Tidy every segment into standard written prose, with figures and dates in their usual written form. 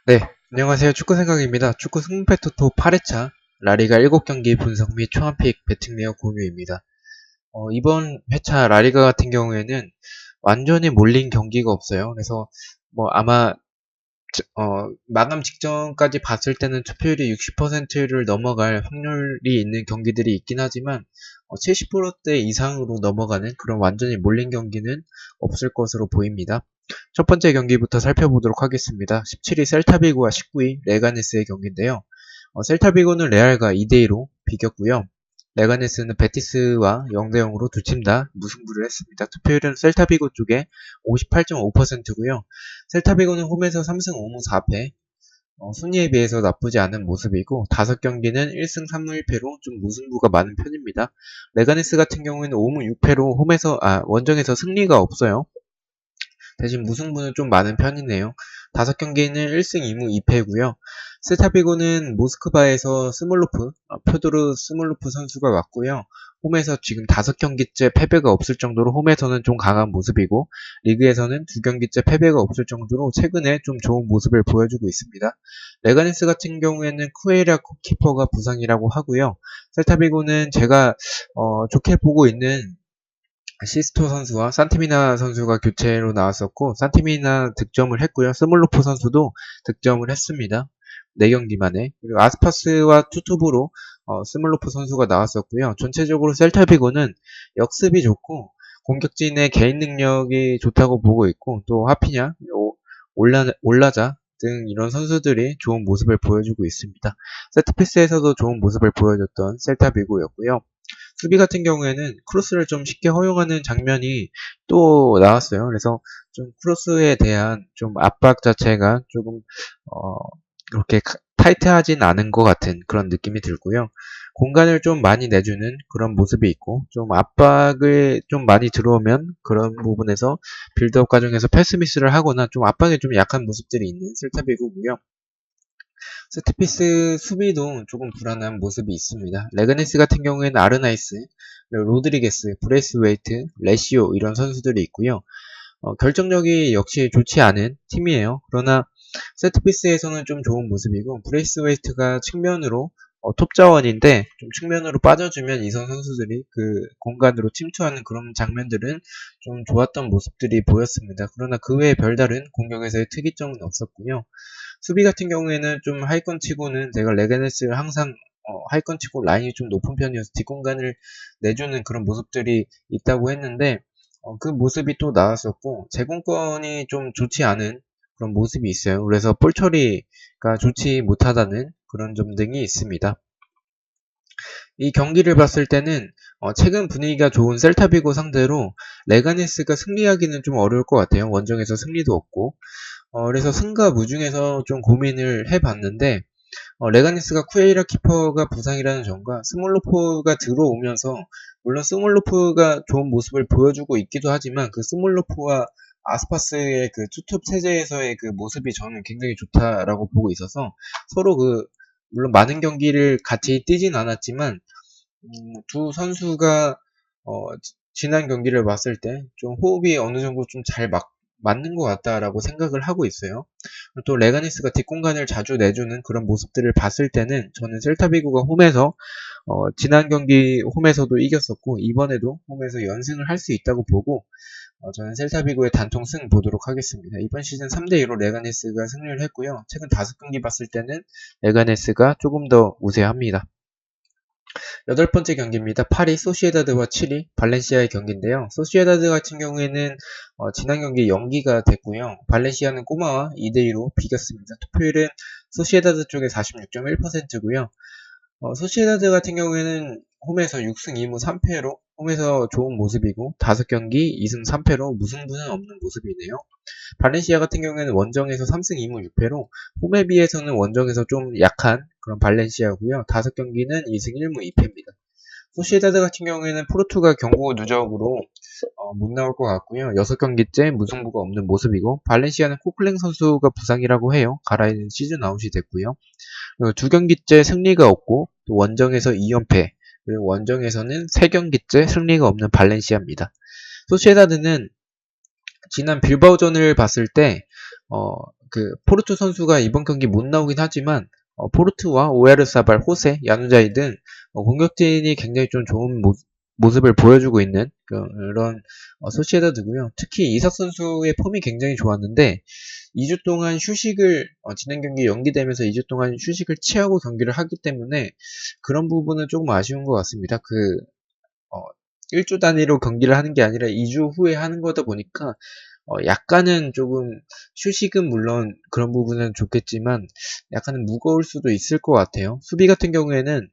네, 안녕하세요. 축구생각입니다. 축구 승부패토토 8회차 라리가 7경기 분석 및 초안픽 배팅 내역 공유입니다. 이번 회차 라리가 같은 경우에는 완전히 몰린 경기가 없어요. 그래서 아마 마감 직전까지 봤을 때는 투표율이 60%를 넘어갈 확률이 있는 경기들이 있긴 하지만 70%대 이상으로 넘어가는 그런 완전히 몰린 경기는 없을 것으로 보입니다. 첫 번째 경기부터 살펴보도록 하겠습니다. 17위 셀타비고와 19위 레가네스의 경기인데요. 셀타비고는 레알과 2대2로 비겼고요. 레가네스는 베티스와 0대0으로 두 팀 다 무승부를 했습니다. 투표율은 셀타비고 쪽에 58.5%고요. 셀타비고는 홈에서 3승 5무 4패, 순위에 비해서 나쁘지 않은 모습이고 5경기는 1승 3무 1패로 좀 무승부가 많은 편입니다. 레가네스 같은 경우에는 5무 6패로 원정에서 승리가 없어요. 대신 무승부는 좀 많은 편이네요. 5경기는 1승 2무 2패고요. 셀타비고는 모스크바에서 표도르 스몰로프 선수가 왔고요. 홈에서 지금 5경기째 패배가 없을 정도로 홈에서는 좀 강한 모습이고 리그에서는 2경기째 패배가 없을 정도로 최근에 좀 좋은 모습을 보여주고 있습니다. 레가네스 같은 경우에는 쿠에이라 키퍼가 부상이라고 하고요. 셀타비고는 제가 좋게 보고 있는 시스토 선수와 산티미나 선수가 교체로 나왔었고 산티미나 득점을 했고요. 스몰로프 선수도 득점을 했습니다. 4경기 만에. 그리고 아스파스와 투투브로 스몰로프 선수가 나왔었고요. 전체적으로 셀타비고는 역습이 좋고 공격진의 개인 능력이 좋다고 보고 있고 또 하피냐, 올라자 등 이런 선수들이 좋은 모습을 보여주고 있습니다. 세트피스에서도 좋은 모습을 보여줬던 셀타비고였고요. 수비 같은 경우에는 크로스를 좀 쉽게 허용하는 장면이 또 나왔어요. 그래서 좀 크로스에 대한 좀 압박 자체가 조금 어, 그렇게 타이트하진 않은 것 같은 그런 느낌이 들고요. 공간을 좀 많이 내주는 그런 모습이 있고 좀 압박을 좀 많이 들어오면 그런 부분에서 빌드업 과정에서 패스 미스를 하거나 좀 압박에 좀 약한 모습들이 있는 셀타비고고요. 세트피스 수비도 조금 불안한 모습이 있습니다. 레가네스 같은 경우에는 아르나이스, 로드리게스, 브레이스웨이트, 레시오 이런 선수들이 있고요. 결정력이 역시 좋지 않은 팀이에요. 그러나 세트피스에서는 좀 좋은 모습이고 브레이스웨이트가 측면으로 톱 자원인데 좀 측면으로 빠져주면 이선 선수들이 그 공간으로 침투하는 그런 장면들은 좀 좋았던 모습들이 보였습니다. 그러나 그 외에 별다른 공격에서의 특이점은 없었고요. 수비 같은 경우에는 좀 하위권 치고는 제가 레가네스를 항상 하위권 치고 라인이 좀 높은 편이어서 뒷공간을 내주는 그런 모습들이 있다고 했는데 그 모습이 또 나왔었고 제공권이 좀 좋지 않은 그런 모습이 있어요. 그래서 볼 처리가 좋지 못하다는 그런 점 등이 있습니다. 이 경기를 봤을 때는 최근 분위기가 좋은 셀타비고 상대로 레가네스가 승리하기는 좀 어려울 것 같아요. 원정에서 승리도 없고 그래서 승과 무 중에서 좀 고민을 해봤는데 레가니스가 쿠에이라 키퍼가 부상이라는 점과 스몰로프가 들어오면서 물론 스몰로프가 좋은 모습을 보여주고 있기도 하지만 그 스몰로프와 아스파스의 그 투톱 체제에서의 그 모습이 저는 굉장히 좋다라고 보고 있어서 서로 물론 많은 경기를 같이 뛰진 않았지만 두 선수가 지난 경기를 봤을 때 좀 호흡이 어느 정도 좀 잘 맞는 것 같다라고 생각을 하고 있어요. 또 레가니스가 뒷공간을 자주 내주는 그런 모습들을 봤을 때는 저는 셀타비고가 홈에서 지난 경기 홈에서도 이겼었고 이번에도 홈에서 연승을 할 수 있다고 보고 저는 셀타비고의 단통 승 보도록 하겠습니다. 이번 시즌 3대2로 레가네스가 승리를 했고요. 최근 5경기 봤을 때는 레가네스가 조금 더 우세합니다. 8번째 경기입니다. 8위 소시에다드와 7위 발렌시아의 경기인데요. 소시에다드 같은 경우에는 지난 경기 연기가 됐고요. 발렌시아는 꼬마와 2대2로 비겼습니다. 투표율은 소시에다드 쪽에 46.1%고요. 소시에다드 같은 경우에는 홈에서 6승 2무 3패로 홈에서 좋은 모습이고 5경기 2승 3패로 무승부는 없는 모습이네요. 발렌시아 같은 경우에는 원정에서 3승 2무 6패로 홈에 비해서는 원정에서 좀 약한 그런 발렌시아고요. 5경기는 2승 1무 2패입니다. 소시에다드 같은 경우에는 포르투갈 경고 누적으로 못 나올 것 같고요. 6경기째 무승부가 없는 모습이고 발렌시아는 코클랭 선수가 부상이라고 해요. 가라이는 시즌 아웃이 됐고요. 그리고 2경기째 승리가 없고 또 원정에서 2연패 그리고 원정에서는 3경기째 승리가 없는 발렌시아입니다. 소시에다드는 지난 빌바오전을 봤을 때 포르투 선수가 이번 경기 못 나오긴 하지만 포르투와 오야르사발, 호세, 야누자이 등 공격진이 굉장히 좀 좋은 모습을 보여주고 있는 그런 소시에다드고요. 특히 이삭 선수의 폼이 굉장히 좋았는데 2주 동안 휴식을 지난 경기 연기되면서 2주 동안 휴식을 취하고 경기를 하기 때문에 그런 부분은 조금 아쉬운 것 같습니다. 1주 단위로 경기를 하는 게 아니라 2주 후에 하는 거다 보니까 약간은 조금 휴식은 물론 그런 부분은 좋겠지만 약간은 무거울 수도 있을 것 같아요. 수비 같은 경우에는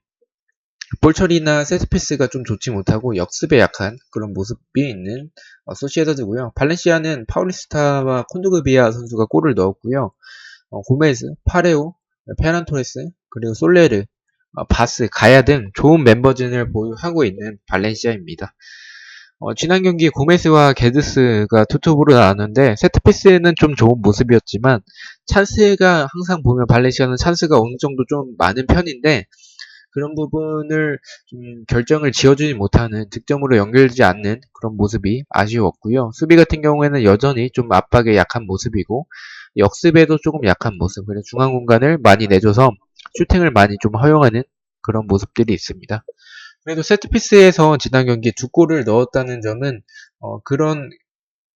볼 처리나 세트피스가 좀 좋지 못하고 역습에 약한 그런 모습이 있는 소시에다드고요. 발렌시아는 파울리스타와 콘도그비아 선수가 골을 넣었고요. 고메즈, 파레오, 페란토레스, 그리고 솔레르, 바스, 가야 등 좋은 멤버진을 보유하고 있는 발렌시아입니다. 지난 경기 고메스와 게드스가 투톱으로 나왔는데 세트피스는 좀 좋은 모습이었지만 찬스가 항상 보면 발렌시아는 찬스가 어느 정도 좀 많은 편인데 그런 부분을 좀 결정을 지어주지 못하는 득점으로 연결되지 않는 그런 모습이 아쉬웠고요. 수비 같은 경우에는 여전히 좀 압박에 약한 모습이고 역습에도 조금 약한 모습, 그래서 중앙 공간을 많이 내줘서 슈팅을 많이 좀 허용하는 그런 모습들이 있습니다. 그래도 세트피스에서 지난 경기 2골을 넣었다는 점은 그런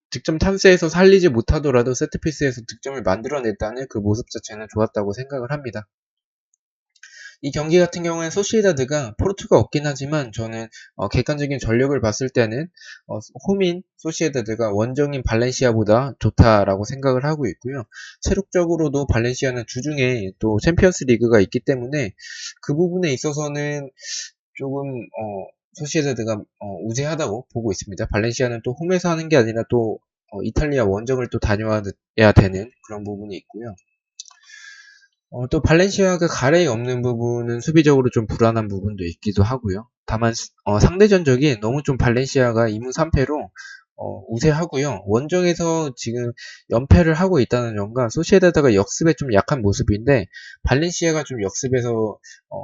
득점 찬스에서 살리지 못하더라도 세트피스에서 득점을 만들어냈다는 그 모습 자체는 좋았다고 생각을 합니다. 이 경기 같은 경우에는 소시에다드가 포르투가 없긴 하지만 저는 객관적인 전력을 봤을 때는 홈인 소시에다드가 원정인 발렌시아보다 좋다라고 생각을 하고 있고요. 체력적으로도 발렌시아는 주중에 또 챔피언스 리그가 있기 때문에 그 부분에 있어서는 조금 소시에다드가 우세하다고 보고 있습니다. 발렌시아는 또 홈에서 하는 게 아니라 또 이탈리아 원정을 또 다녀야 되는 그런 부분이 있고요. 또 발렌시아가 가레이 없는 부분은 수비적으로 좀 불안한 부분도 있기도 하고요. 다만 상대 전적이 너무 좀 발렌시아가 2무 3패로 우세하고요. 원정에서 지금 연패를 하고 있다는 점과 소시에다드가 역습에 좀 약한 모습인데 발렌시아가 좀 역습에서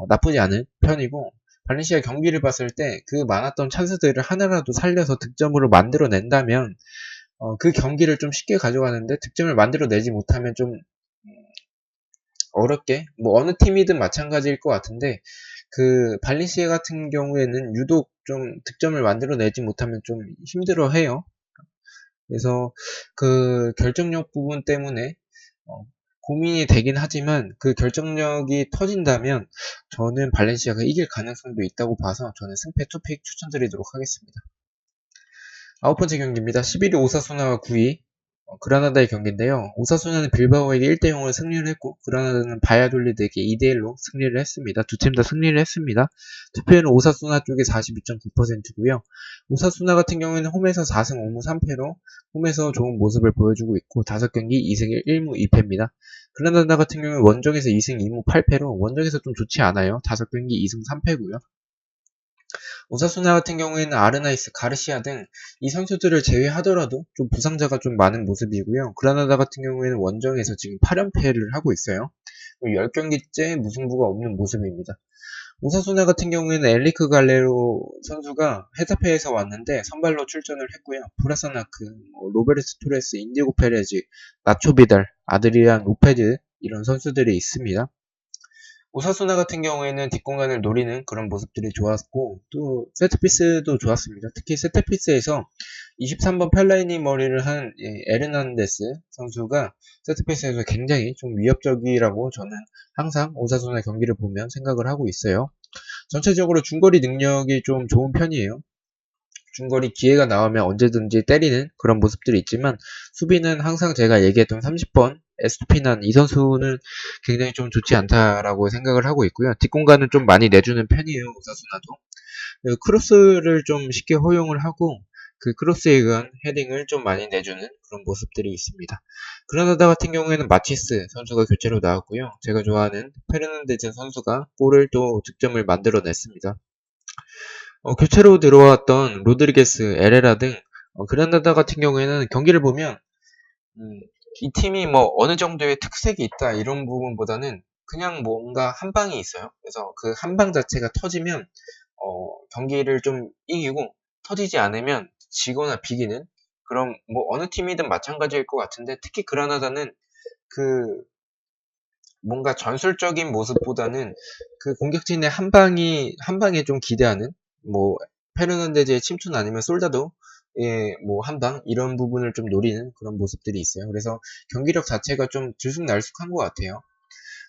나쁘지 않은 편이고 발렌시아 경기를 봤을 때 그 많았던 찬스들을 하나라도 살려서 득점으로 만들어낸다면 그 경기를 좀 쉽게 가져가는데 득점을 만들어내지 못하면 좀 어렵게 뭐 어느 팀이든 마찬가지일 것 같은데 그 발렌시아 같은 경우에는 유독 좀 득점을 만들어내지 못하면 좀 힘들어해요. 그래서 그 결정력 부분 때문에 고민이 되긴 하지만 그 결정력이 터진다면 저는 발렌시아가 이길 가능성도 있다고 봐서 저는 승패 투픽 추천드리도록 하겠습니다. 9번째 경기입니다. 11위 오사수나와 9위 그라나다의 경기인데요. 오사수나는 빌바오에게 1대0으로 승리를 했고 그라나다는 바야돌리드에게 2대1로 승리를 했습니다. 두 팀 다 승리를 했습니다. 투표율은 오사수나 쪽에 42.9%고요. 오사수나 같은 경우에는 홈에서 4승 5무 3패로 홈에서 좋은 모습을 보여주고 있고 5경기 2승 1무 2패입니다. 그라나다 같은 경우는 원정에서 2승 2무 8패로 원정에서 좀 좋지 않아요. 5경기 2승 3패고요. 오사수나 같은 경우에는 아르나이스, 가르시아 등 이 선수들을 제외하더라도 좀 부상자가 좀 많은 모습이고요. 그라나다 같은 경우에는 원정에서 지금 8연패를 하고 있어요. 10경기째 무승부가 없는 모습입니다. 오사수나 같은 경우에는 엘리크 갈레로 선수가 헤타페에서 왔는데 선발로 출전을 했고요. 브라사나크, 로베르트 토레스, 인디고 페레즈, 나초 비달, 아드리안 로페즈 이런 선수들이 있습니다. 오사수나 같은 경우에는 뒷공간을 노리는 그런 모습들이 좋았고 또 세트피스도 좋았습니다. 특히 세트피스에서 23번 펠라이니 머리를 한 에르난데스 선수가 세트피스에서 굉장히 좀 위협적이라고 저는 항상 오사수나 경기를 보면 생각을 하고 있어요. 전체적으로 중거리 능력이 좀 좋은 편이에요. 중거리 기회가 나오면 언제든지 때리는 그런 모습들이 있지만 수비는 항상 제가 얘기했던 30번 에스투피난 이 선수는 굉장히 좀 좋지 않다라고 생각을 하고 있고요. 뒷공간은 좀 많이 내주는 편이에요. 오사수나도. 크로스를 좀 쉽게 허용을 하고 그 크로스에 의한 헤딩을 좀 많이 내주는 그런 모습들이 있습니다. 그라나다 같은 경우에는 마치스 선수가 교체로 나왔고요. 제가 좋아하는 페르난데즈 선수가 골을 또 득점을 만들어냈습니다. 교체로 들어왔던 로드리게스, 에레라 등 그라나다 같은 경우에는 경기를 보면 이 팀이 뭐 어느 정도의 특색이 있다 이런 부분보다는 그냥 뭔가 한 방이 있어요. 그래서 그 한 방 자체가 터지면 경기를 좀 이기고 터지지 않으면 지거나 비기는 그런 뭐 어느 팀이든 마찬가지일 것 같은데 특히 그라나다는 그 뭔가 전술적인 모습보다는 그 공격진의 한 방에 좀 기대하는, 뭐 페르난데즈의 침투는 아니면 솔다도 뭐 한 방 이런 부분을 좀 노리는 그런 모습들이 있어요. 그래서 경기력 자체가 좀 들쑥날쑥한 것 같아요.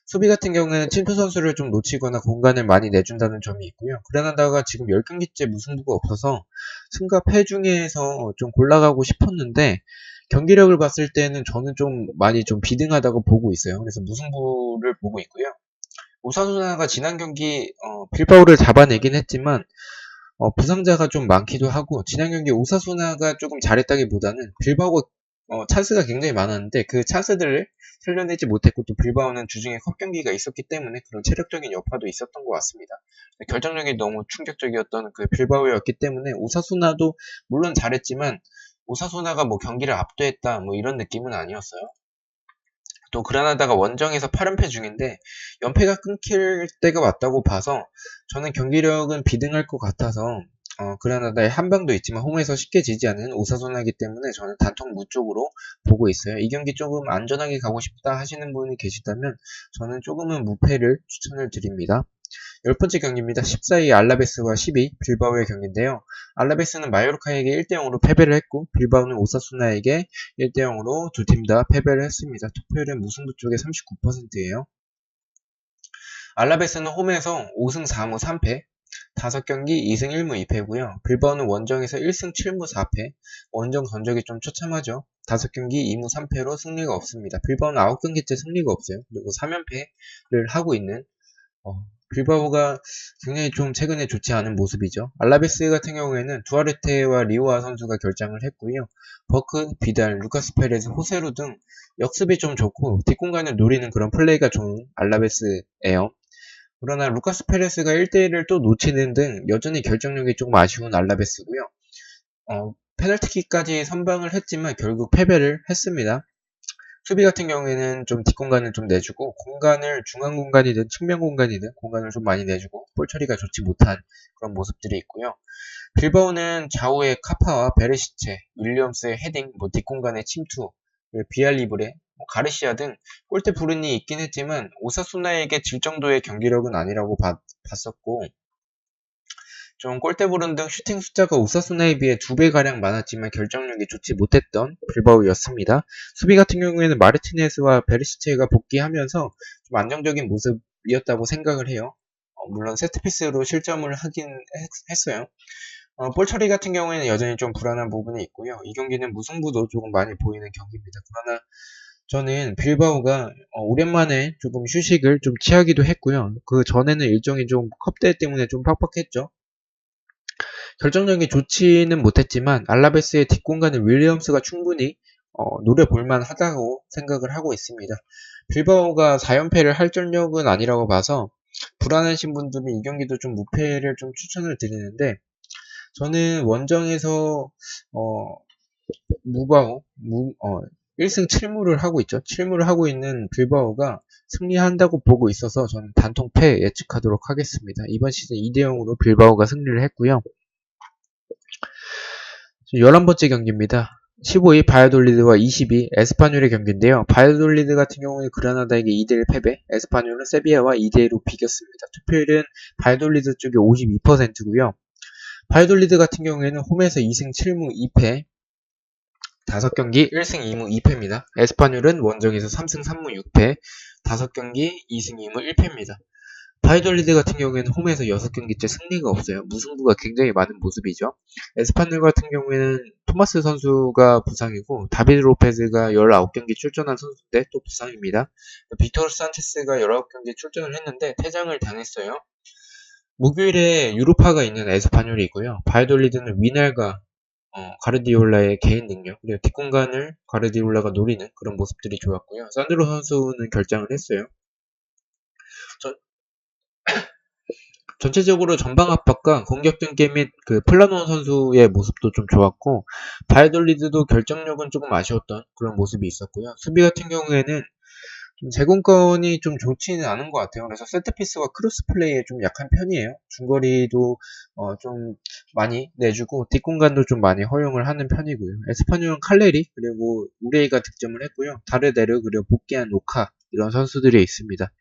수비 같은 경우에는 침투 선수를 좀 놓치거나 공간을 많이 내준다는 점이 있고요. 그라나다가 지금 10경기째 무승부가 없어서 승과 패 중에서 좀 골라가고 싶었는데 경기력을 봤을 때는 저는 좀 많이 좀 비등하다고 보고 있어요. 그래서 무승부를 보고 있고요. 오사수나가 지난 경기 빌바오를 잡아내긴 했지만 부상자가 좀 많기도 하고, 지난 경기 오사수나가 조금 잘했다기보다는 빌바오가 찬스가 굉장히 많았는데 그 찬스들을 살려내지 못했고, 또 빌바오는 주중에 컵 경기가 있었기 때문에 그런 체력적인 여파도 있었던 것 같습니다. 결정력이 너무 충격적이었던 그 빌바오였기 때문에 오사수나도 물론 잘했지만 오사수나가 뭐 경기를 압도했다 뭐 이런 느낌은 아니었어요. 또 그라나다가 원정에서 8연패 중인데 연패가 끊길 때가 왔다고 봐서 저는 경기력은 비등할 것 같아서 그라나다의 한 방도 있지만 홈에서 쉽게 지지 않는 오사수나이기 때문에 저는 단통 무 쪽으로 보고 있어요. 이 경기 조금 안전하게 가고 싶다 하시는 분이 계시다면 저는 조금은 무패를 추천을 드립니다. 10번째 경기입니다. 14위 알라베스와 12위 빌바오의 경기인데요. 알라베스는 마요르카에게 1대0으로 패배를 했고 빌바오는 오사수나에게 1대0으로 두 팀 다 패배를 했습니다. 투표율은 무승부 쪽에 39%예요. 알라베스는 홈에서 5승 4무 3패, 5경기 2승 1무 2패고요. 빌바오는 원정에서 1승 7무 4패, 원정 전적이 좀 처참하죠. 5경기 2무 3패로 승리가 없습니다. 빌바오는 9경기째 승리가 없어요. 그리고 3연패를 하고 있는 빌바오가 굉장히 좀 최근에 좋지 않은 모습이죠. 알라베스 같은 경우에는 두아르테와 리오아 선수가 결장을 했고요. 버크, 비달, 루카스 페레즈, 호세루 등 역습이 좀 좋고 뒷공간을 노리는 그런 플레이가 좋은 알라베스예요. 그러나 루카스 페레스가 1대1을 또 놓치는 등 여전히 결정력이 조금 아쉬운 알라베스고요. 페널티킥까지 선방을 했지만 결국 패배를 했습니다. 수비 같은 경우에는 좀 뒷공간을 좀 내주고 중앙 공간이든 측면 공간이든 공간을 좀 많이 내주고 볼 처리가 좋지 못한 그런 모습들이 있고요. 빌바오는 좌우의 카파와 베르시체, 윌리엄스의 헤딩, 뭐 뒷공간의 침투, 비알리브레, 가르시아 등 골대 불운이 있긴 했지만 오사수나에게 질 정도의 경기력은 아니라고 봤었고, 좀 골대부른 등 슈팅 숫자가 오사수나에 비해 2배가량 많았지만 결정력이 좋지 못했던 빌바오였습니다. 수비 같은 경우에는 마르티네스와 베르시체가 복귀하면서 좀 안정적인 모습이었다고 생각을 해요. 물론 세트피스로 실점을 하긴 했어요. 볼 처리 같은 경우에는 여전히 좀 불안한 부분이 있고요. 이 경기는 무승부도 조금 많이 보이는 경기입니다. 그러나 저는 빌바오가 오랜만에 조금 휴식을 좀 취하기도 했고요. 그 전에는 일정이 좀 컵대회 때문에 좀 팍팍했죠. 결정력이 좋지는 못했지만 알라베스의 뒷공간을 윌리엄스가 충분히 노려볼만 하다고 생각을 하고 있습니다. 빌바오가 4연패를 할 전력은 아니라고 봐서 불안하신 분들은 이 경기도 좀 무패를 좀 추천을 드리는데, 저는 원정에서 무바오 1승 7무를 하고 있죠. 7무를 하고 있는 빌바오가 승리한다고 보고 있어서 저는 단통패 예측하도록 하겠습니다. 이번 시즌 2대0으로 빌바오가 승리를 했고요. 11번째 경기입니다. 15위 바이아돌리드와 22위 에스파뇰의 경기인데요. 바이아돌리드 같은 경우에 그라나다에게 2대1 패배, 에스파뇰은 세비야와 2대1로 비겼습니다. 투표율은 바이아돌리드 쪽이 52%고요. 바이아돌리드 같은 경우에는 홈에서 2승 7무 2패, 5경기 1승 2무 2패입니다. 에스파뇰은 원정에서 3승 3무 6패, 5경기 2승 2무 1패입니다. 바이돌리드 같은 경우에는 홈에서 6경기째 승리가 없어요. 무승부가 굉장히 많은 모습이죠. 에스파뇰 같은 경우에는 토마스 선수가 부상이고 다비드 로페즈가 19경기 출전한 선수인데 또 부상입니다. 빅토르 산체스가 19경기 출전을 했는데 퇴장을 당했어요. 목요일에 유로파가 있는 에스파뇰이 있고요. 바이돌리드는 위날과 가르디올라의 개인 능력, 그리고 뒷공간을 가르디올라가 노리는 그런 모습들이 좋았고요. 산드로 선수는 결장을 했어요. 전체적으로 전방 압박과 공격적 게임 및 그 플라노 선수의 모습도 좀 좋았고, 바이돌리드도 결정력은 조금 아쉬웠던 그런 모습이 있었고요. 수비 같은 경우에는 좀 제공권이 좀 좋지는 않은 것 같아요. 그래서 세트피스와 크로스 플레이에 좀 약한 편이에요. 중거리도 좀 많이 내주고 뒷공간도 좀 많이 허용을 하는 편이고요. 에스파뇰은 칼레리 그리고 우레이가 득점을 했고요. 다르데르 그리고 복귀한 노카 이런 선수들이 있습니다.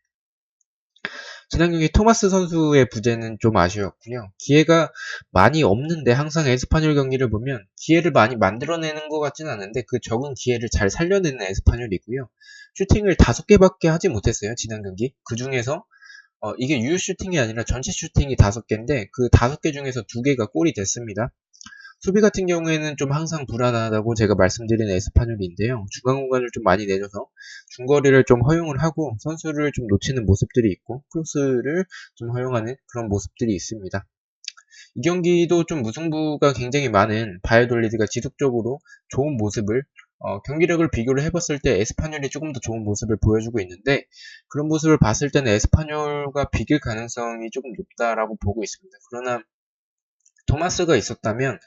지난 경기 토마스 선수의 부재는 좀 아쉬웠고요. 기회가 많이 없는데 항상 에스파뇰 경기를 보면 기회를 많이 만들어내는 것 같지는 않은데 그 적은 기회를 잘 살려내는 에스파뇰이고요. 슈팅을 5개밖에 하지 못했어요. 지난 경기. 그 중에서 이게 유효 슈팅이 아니라 전체 슈팅이 5개인데 그 5개 중에서 2개가 골이 됐습니다. 수비 같은 경우에는 좀 항상 불안하다고 제가 말씀드린 에스파뇰인데요. 중간 공간을 좀 많이 내줘서 중거리를 좀 허용을 하고 선수를 좀 놓치는 모습들이 있고 크로스를 좀 허용하는 그런 모습들이 있습니다. 이 경기도 좀 무승부가 굉장히 많은 바이오돌리드가 지속적으로 좋은 모습을 경기력을 비교를 해봤을 때 에스파뇰이 조금 더 좋은 모습을 보여주고 있는데 그런 모습을 봤을 때는 에스파뇰과 비길 가능성이 조금 높다라고 보고 있습니다. 그러나 토마스가 있었다면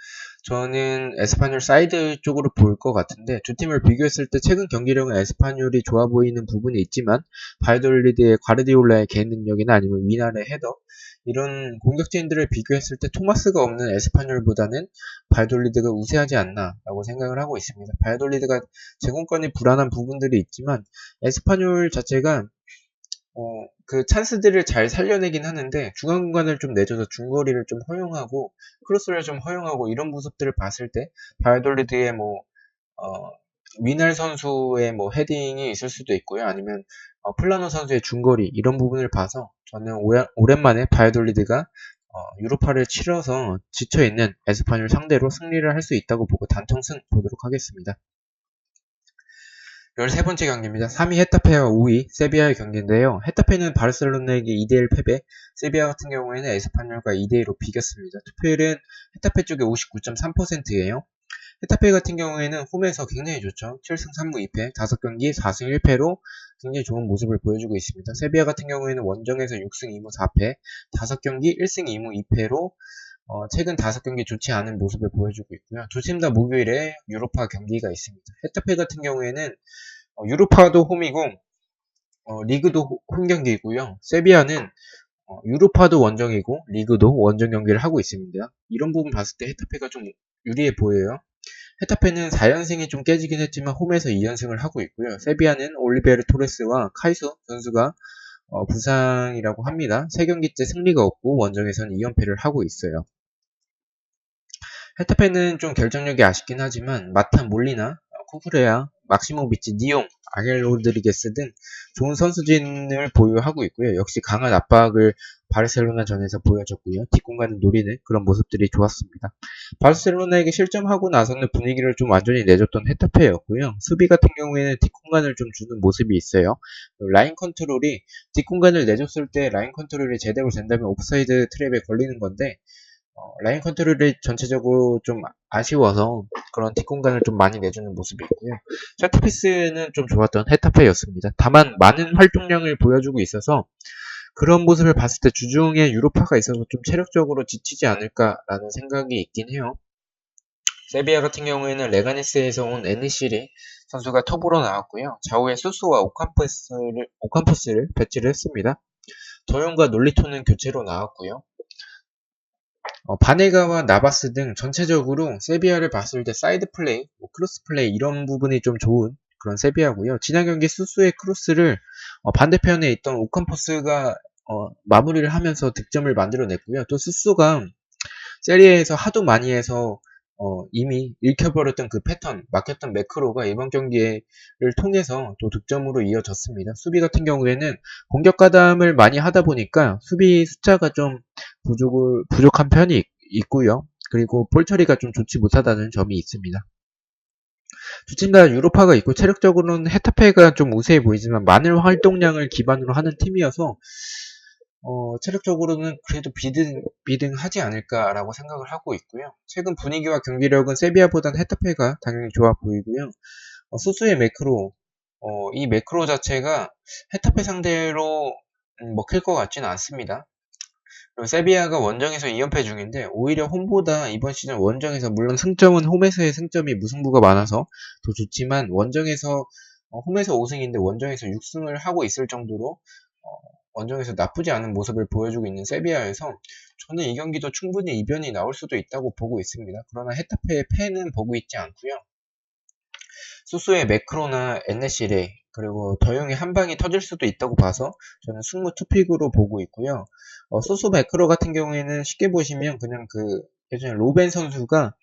저는 에스파뇰 사이드 쪽으로 볼 것 같은데 두 팀을 비교했을 때 최근 경기력은 에스파뇰이 좋아 보이는 부분이 있지만 바이돌리드의 과르디올라의 개인 능력이나 아니면 위날의 헤더 이런 공격진들을 비교했을 때 토마스가 없는 에스파뇰보다는 바이돌리드가 우세하지 않나 라고 생각을 하고 있습니다. 바이돌리드가 제공권이 불안한 부분들이 있지만 에스파뇰 자체가 그 찬스들을 잘 살려내긴 하는데 중간 공간을 좀 내줘서 중거리를 좀 허용하고 크로스를 좀 허용하고 이런 모습들을 봤을 때 바이돌리드의 위날 선수의 헤딩이 있을 수도 있고요. 아니면 플라노 선수의 중거리 이런 부분을 봐서 저는 오랜만에 바이돌리드가 유로파를 치러서 지쳐있는 에스파뇰 상대로 승리를 할 수 있다고 보고 단통승 보도록 하겠습니다. 13번째 경기입니다. 3위 헤타페와 5위 세비야의 경기인데요. 헤타페는 바르셀로나에게 2대1 패배, 세비야 같은 경우에는 에스파뇰과 2대2로 비겼습니다. 투표율은 헤타페 쪽에 59.3%예요. 헤타페 같은 경우에는 홈에서 굉장히 좋죠. 7승 3무 2패, 5경기 4승 1패로 굉장히 좋은 모습을 보여주고 있습니다. 세비야 같은 경우에는 원정에서 6승 2무 4패, 5경기 1승 2무 2패로 최근 5경기 좋지 않은 모습을 보여주고 있고요. 두 팀 다 목요일에 유로파 경기가 있습니다. 헤타페 같은 경우에는 유로파도 홈이고 리그도 홈 경기이고요. 세비야는 유로파도 원정이고 리그도 원정 경기를 하고 있습니다. 이런 부분 봤을 때 헤타페가 좀 유리해 보여요. 헤타페는 4연승이 좀 깨지긴 했지만 홈에서 2연승을 하고 있고요. 세비야는 올리베르 토레스와 카이수 선수가 부상이라고 합니다. 3경기째 승리가 없고 원정에서는 2연패를 하고 있어요. 헤타페는 좀 결정력이 아쉽긴 하지만 마탄 몰리나, 쿠쿠레아, 막시모비치, 니옹, 아겔 로드리게스 등 좋은 선수진을 보유하고 있고요. 역시 강한 압박을 바르셀로나전에서 보여줬고요. 뒷공간을 노리는 그런 모습들이 좋았습니다. 바르셀로나에게 실점하고 나서는 분위기를 좀 완전히 내줬던 헤타페였고요. 수비 같은 경우에는 뒷공간을 좀 주는 모습이 있어요. 라인 컨트롤이 뒷공간을 내줬을 때 라인 컨트롤이 제대로 된다면 옵사이드 트랩에 걸리는 건데 라인 컨트롤이 전체적으로 좀 아쉬워서 그런 뒷공간을 좀 많이 내주는 모습이 있고요. 세트피스는 좀 좋았던 헤타페였습니다. 다만 많은 활동량을 보여주고 있어서 그런 모습을 봤을 때 주중에 유로파가 있어서 좀 체력적으로 지치지 않을까라는 생각이 있긴 해요. 세비야 같은 경우에는 레가네스에서 온 에니시리 선수가 톱으로 나왔고요. 좌우에 수수와 오캄포스를 배치를 했습니다. 도용과 놀리토는 교체로 나왔고요. 바네가와 나바스 등 전체적으로 세비야를 봤을 때 사이드 플레이, 크로스 플레이 이런 부분이 좀 좋은 그런 세비야고요. 지난 경기 수수의 크로스를 반대편에 있던 오캄포스가 마무리를 하면서 득점을 만들어냈고요. 또 수수가 세리에에서 하도 많이 해서 이미 읽혀버렸던 그 패턴, 막혔던 매크로가 이번 경기를 통해서 또 득점으로 이어졌습니다. 수비 같은 경우에는 공격 가담을 많이 하다 보니까 수비 숫자가 좀 부족한 편이 있고요. 그리고 볼 처리가 좀 좋지 못하다는 점이 있습니다. 두 팀 다 유로파가 있고 체력적으로는 헤타페가 좀 우세해 보이지만 많은 활동량을 기반으로 하는 팀이어서 체력적으로는 그래도 비등하지 않을까라고 생각을 하고 있고요. 최근 분위기와 경기력은 세비야보단 헤타페가 당연히 좋아 보이고요. 수수의 매크로, 이 매크로 자체가 헤타페 상대로 먹힐 것 같지는 않습니다. 그리고 세비야가 원정에서 2연패 중인데 오히려 홈보다 이번 시즌 원정에서 물론 승점은 홈에서의 승점이 무승부가 많아서 더 좋지만 원정에서 홈에서 5승인데 원정에서 6승을 하고 있을 정도로 원정에서 나쁘지 않은 모습을 보여주고 있는 세비야여서 저는 이 경기도 충분히 이변이 나올 수도 있다고 보고 있습니다. 그러나 헤타페의 패는 보고 있지 않고요. 소스의 매크로나 엔네시레 그리고 더용이 한 방이 터질 수도 있다고 봐서 저는 승무 투픽으로 보고 있고요. 소스 매크로 같은 경우에는 쉽게 보시면 그냥 그 예전에 로벤 선수가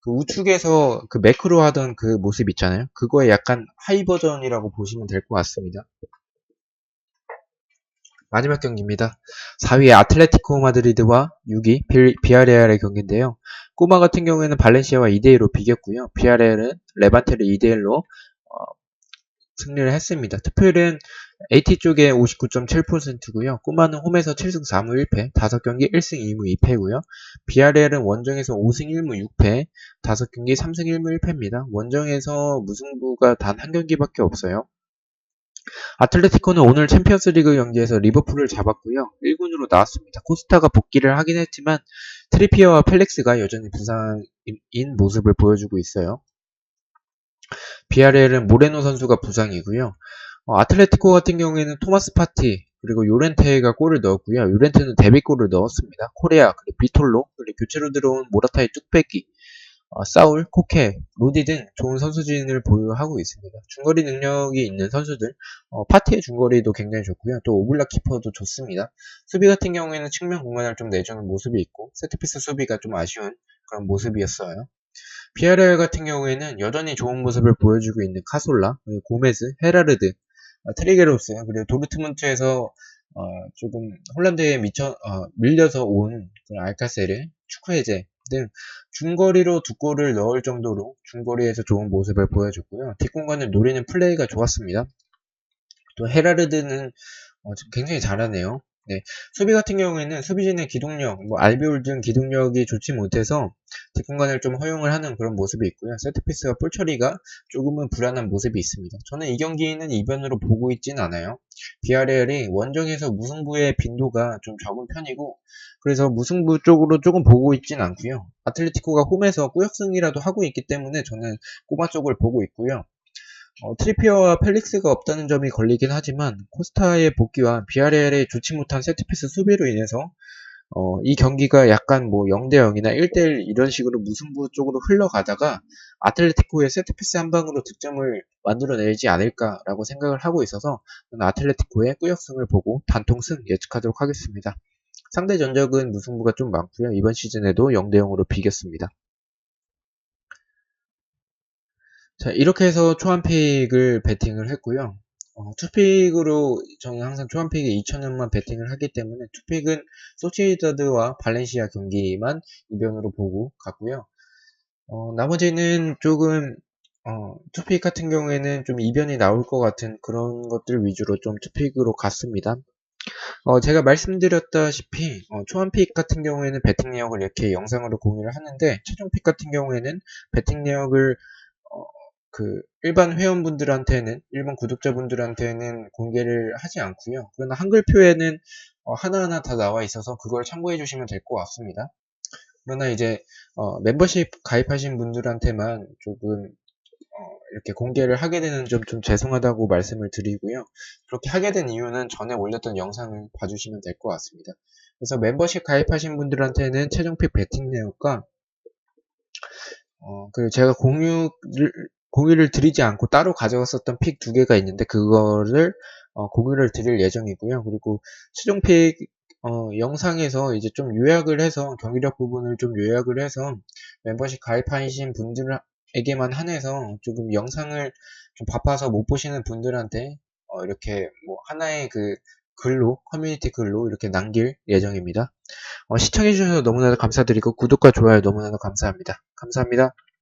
그 우측에서 그 매크로 하던 그 모습 있잖아요. 그거의 약간 하이 버전이라고 보시면 될 것 같습니다. 마지막 경기입니다. 4위 아틀레티코 마드리드와 6위 비아레알의 경기인데요. 꼬마 같은 경우에는 발렌시아와 2대1로 비겼고요. 비아레알은 레반테를 2대1로 승리를 했습니다. 투표율은 AT 쪽에 59.7%고요. 꼬마는 홈에서 7승 4무 1패, 5경기 1승 2무 2패고요. 비아레알은 원정에서 5승 1무 6패, 5경기 3승 1무 1패입니다. 원정에서 무승부가 단 한 경기밖에 없어요. 아틀레티코는 오늘 챔피언스리그 경기에서 리버풀을 잡았고요. 1군으로 나왔습니다. 코스타가 복귀를 하긴 했지만 트리피어와 펠릭스가 여전히 부상인 모습을 보여주고 있어요. 비아레알은 모레노 선수가 부상이고요. 아틀레티코 같은 경우에는 토마스 파티 그리고 요렌테가 골을 넣었고요. 요렌테는 데뷔골을 넣었습니다. 코레아 그리고 비톨로 그리고 교체로 들어온 모라타의 뚝배기 사울, 코케, 로디 등 좋은 선수진을 보유하고 있습니다. 중거리 능력이 있는 선수들, 파티의 중거리도 굉장히 좋고요. 또 오블락 키퍼도 좋습니다. 수비 같은 경우에는 측면 공간을 좀 내주는 모습이 있고 세트피스 수비가 좀 아쉬운 그런 모습이었어요. 비아레알 같은 경우에는 여전히 좋은 모습을 보여주고 있는 카솔라, 고메즈, 헤라르드, 트리게로스, 그리고 도르트문트에서 조금 홀란드에 밀려서 온 알카세르, 추크헤제 등 중거리로 두 골을 넣을 정도로 중거리에서 좋은 모습을 보여줬고요. 뒷공간을 노리는 플레이가 좋았습니다. 또 헤라르드는 굉장히 잘하네요. 네, 수비 같은 경우에는 수비진의 기동력, 알비올 등 기동력이 좋지 못해서 뒷공간을 좀 허용을 하는 그런 모습이 있고요. 세트피스가 볼 처리가 조금은 불안한 모습이 있습니다. 저는 이 경기는 이변으로 보고 있진 않아요. 비아레알이 원정에서 무승부의 빈도가 좀 적은 편이고 그래서 무승부 쪽으로 조금 보고 있진 않고요. 아틀레티코가 홈에서 꾸역승이라도 하고 있기 때문에 저는 꼬마 쪽을 보고 있고요. 트리피어와 펠릭스가 없다는 점이 걸리긴 하지만 코스타의 복귀와 비아레알의 좋지 못한 세트피스 수비로 인해서 이 경기가 약간 뭐 0대 0이나 1대1 이런 식으로 무승부 쪽으로 흘러가다가 아틀레티코의 세트피스 한 방으로 득점을 만들어내지 않을까라고 생각을 하고 있어서 저는 아틀레티코의 꾸역승을 보고 단통승 예측하도록 하겠습니다. 상대 전적은 무승부가 좀 많고요. 이번 시즌에도 0대 0으로 비겼습니다. 자, 이렇게 해서 초안픽을 베팅을 했고요. 투픽으로 저는 항상 초안픽에 2,000원만 베팅을 하기 때문에 투픽은 소시에다드와 발렌시아 경기만 이변으로 보고 갔고요. 나머지는 조금 투픽 같은 경우에는 좀 이변이 나올 것 같은 그런 것들 위주로 좀 투픽으로 갔습니다. 제가 말씀드렸다시피 초안픽 같은 경우에는 베팅 내역을 이렇게 영상으로 공유를 하는데 최종픽 같은 경우에는 베팅 내역을 그 일반 회원분들한테는 일반 구독자분들한테는 공개를 하지 않고요. 그러나 한글표에는 하나하나 다 나와 있어서 그걸 참고해 주시면 될 것 같습니다. 그러나 이제 멤버십 가입하신 분들한테만 조금 이렇게 공개를 하게 되는 점 좀 죄송하다고 말씀을 드리고요. 그렇게 하게 된 이유는 전에 올렸던 영상을 봐주시면 될 것 같습니다. 그래서 멤버십 가입하신 분들한테는 최종픽 배팅 내역과 그리고 제가 공유를 드리지 않고 따로 가져갔었던 픽 두 개가 있는데 그거를 공유를 드릴 예정이고요. 그리고 최종 픽 영상에서 이제 좀 요약을 해서 경기력 부분을 좀 요약을 해서 멤버십 가입하신 분들에게만 한해서 조금 영상을 좀 바빠서 못 보시는 분들한테 이렇게 뭐 하나의 그 글로 커뮤니티 글로 이렇게 남길 예정입니다. 시청해주셔서 너무나도 감사드리고 구독과 좋아요 너무나도 감사합니다. 감사합니다.